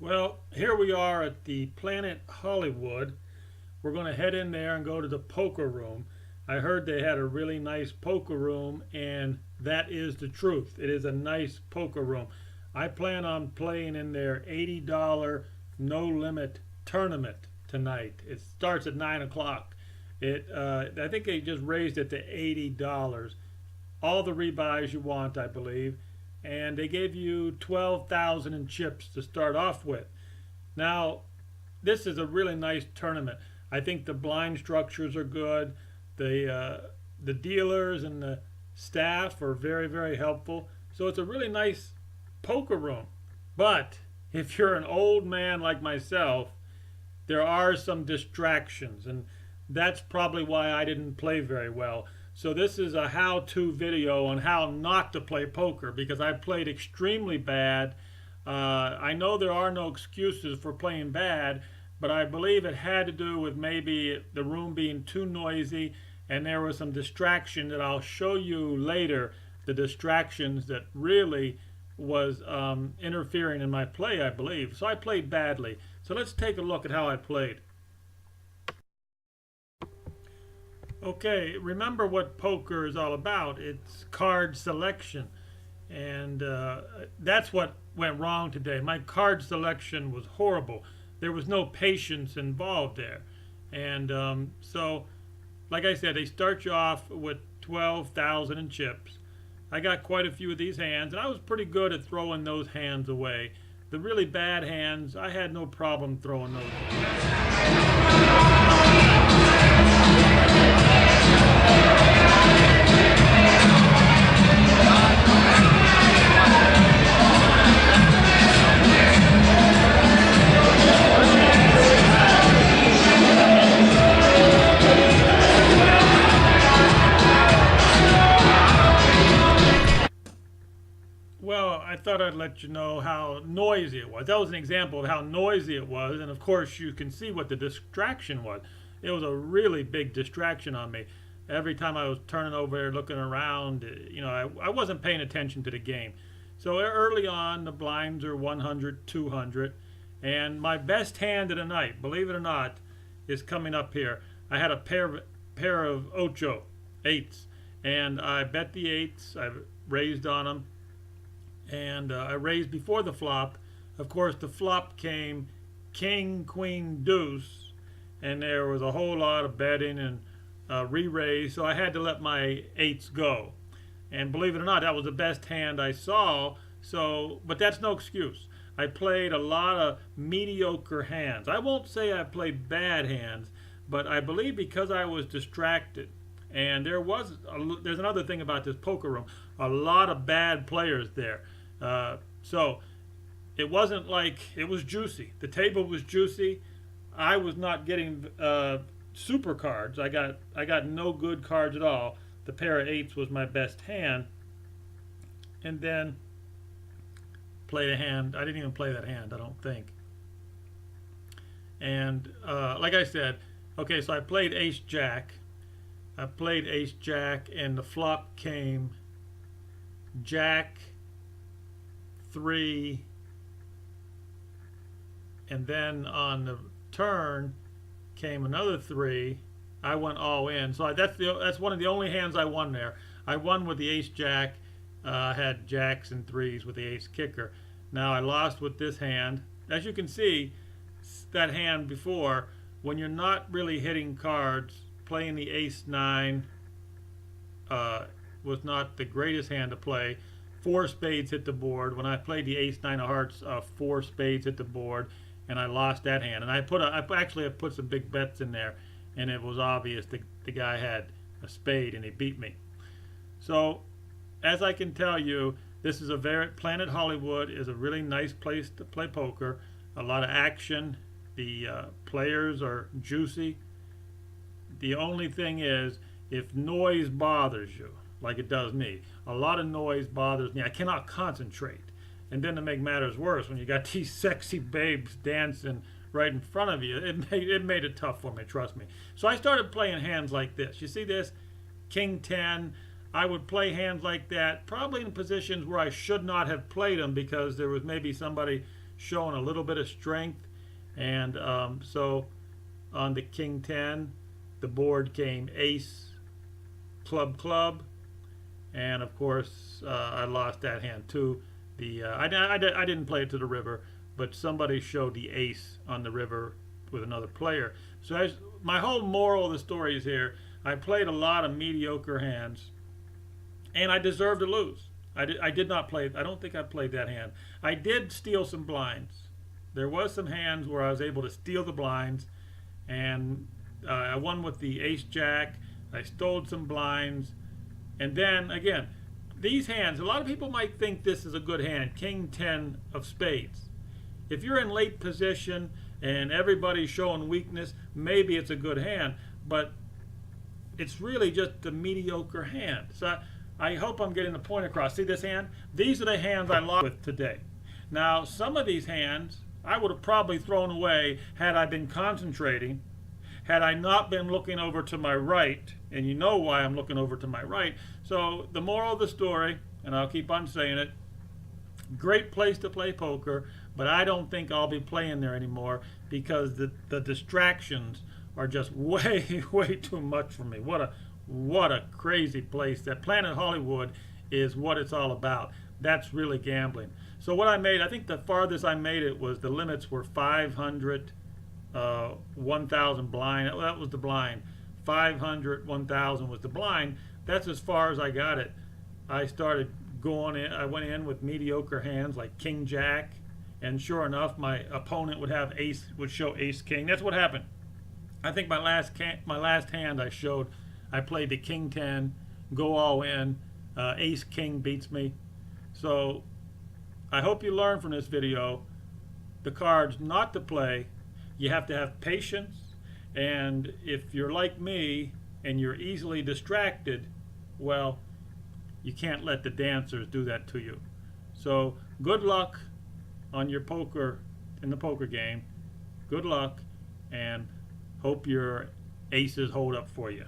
Well, here we are at the Planet Hollywood. We're going to head in there and go to the poker room. I heard they had a really nice poker room, and that is the truth. It is a nice poker room. I plan on playing in their $80 no limit tournament tonight. It starts at 9 o'clock. I think they just raised it to $80. All the rebuys you want, I believe, and they gave you 12,000 in chips to start off with. Now, this is a really nice tournament. I think the blind structures are good. The dealers and the staff are very helpful. So it's a really nice poker room. But if you're an old man like myself, there are some distractions, and that's probably why I didn't play very well. So this is a how-to video on how not to play poker, because I played extremely bad. I know there are no excuses for playing bad, but I believe it had to do with maybe the room being too noisy, and there was some distraction that I'll show you later, the distractions that really was interfering in my play, I believe. So I played badly. So let's take a look at how I played. Okay, remember what poker is all about. It's card selection. And that's what went wrong today. My card selection was horrible. There was no patience involved there. And so, like I said, they start you off with 12,000 in chips. I got quite a few of these hands, and I was pretty good at throwing those hands away. The really bad hands, I had no problem throwing those away. Well, I thought I'd let you know how noisy it was. That was an example of how noisy it was, and of course you can see what the distraction was. It was a really big distraction on me. Every time I was turning over there, looking around, I wasn't paying attention to the game. So early on, the blinds are 100, 200, and my best hand of the night, believe it or not, is coming up here. I had a pair of ocho, eights, and I bet the eights. I raised on them. And I raised before the flop. Of course, the flop came king, queen, deuce, and there was a whole lot of betting and re-raise, so I had to let my eights go. And believe it or not, that was the best hand I saw. So, but that's no excuse. I played a lot of mediocre hands. I won't say I played bad hands, but I believe because I was distracted. And there's another thing about this poker room. A lot of bad players there. So it wasn't like it was juicy. The table was juicy. I was not getting super cards. I got no good cards at all. The pair of eights was my best hand. And then played a hand. I didn't even play that hand, I don't think. And like I said, okay, so I played ace jack. I played ace jack, and the flop came jack, 3, and then on the turn came another 3. I went all in. So that's one of the only hands I won there. I won with the ace jack. I had jacks and 3s with the ace kicker. Now I lost with this hand. As you can see, that hand before, when you're not really hitting cards, playing the ace 9 was not the greatest hand to play. 4 spades hit the board. When I played the ace 9 of hearts, 4 spades hit the board, and I lost that hand. And I actually put some big bets in there, and it was obvious the guy had a spade, and he beat me. So, as I can tell you, this is Planet Hollywood is a really nice place to play poker. A lot of action. The players are juicy. The only thing is, if noise bothers you, like it does me, a lot of noise bothers me. I cannot concentrate. And then to make matters worse, when you got these sexy babes dancing right in front of you, it made it tough for me, trust me. So I started playing hands like this. You see this? King 10. I would play hands like that, probably in positions where I should not have played them, because there was maybe somebody showing a little bit of strength. And so on the king 10, the board came ace, club, club, and of course I lost that hand too. I didn't play it to the river, but somebody showed the ace on the river with another player. So my whole moral of the story is here. I played a lot of mediocre hands, and I deserved to lose. I did not play. I don't think I played that hand. I did steal some blinds. There was some hands where I was able to steal the blinds, and I won with the ace jack. I stole some blinds, and then again, these hands. A lot of people might think this is a good hand, king 10 of spades. If you're in late position and everybody's showing weakness, maybe it's a good hand, but it's really just a mediocre hand. So I hope I'm getting the point across. See this hand? These are the hands I lost with today. Now, some of these hands I would have probably thrown away had I been concentrating, had I not been looking over to my right, and you know why I'm looking over to my right. So the moral of the story, and I'll keep on saying it, great place to play poker, but I don't think I'll be playing there anymore because the distractions are just way, way too much for me. What a crazy place. That Planet Hollywood is what it's all about. That's really gambling. So what I made, I think the farthest I made it was the limits were 500, 1,000 blind. That was the blind. 500, 1,000 was the blind. That's as far as I got it. I started going in. I went in with mediocre hands like King Jack, and sure enough, my opponent would have ace, would show Ace King. That's what happened. I think my last hand I showed, I played the King 10, go all in. Ace King beats me. So I hope you learn from this video the cards not to play. You have to have patience, and if you're like me and you're easily distracted, well, you can't let the dancers do that to you. So good luck on your poker, in the poker game. Good luck, and hope your aces hold up for you.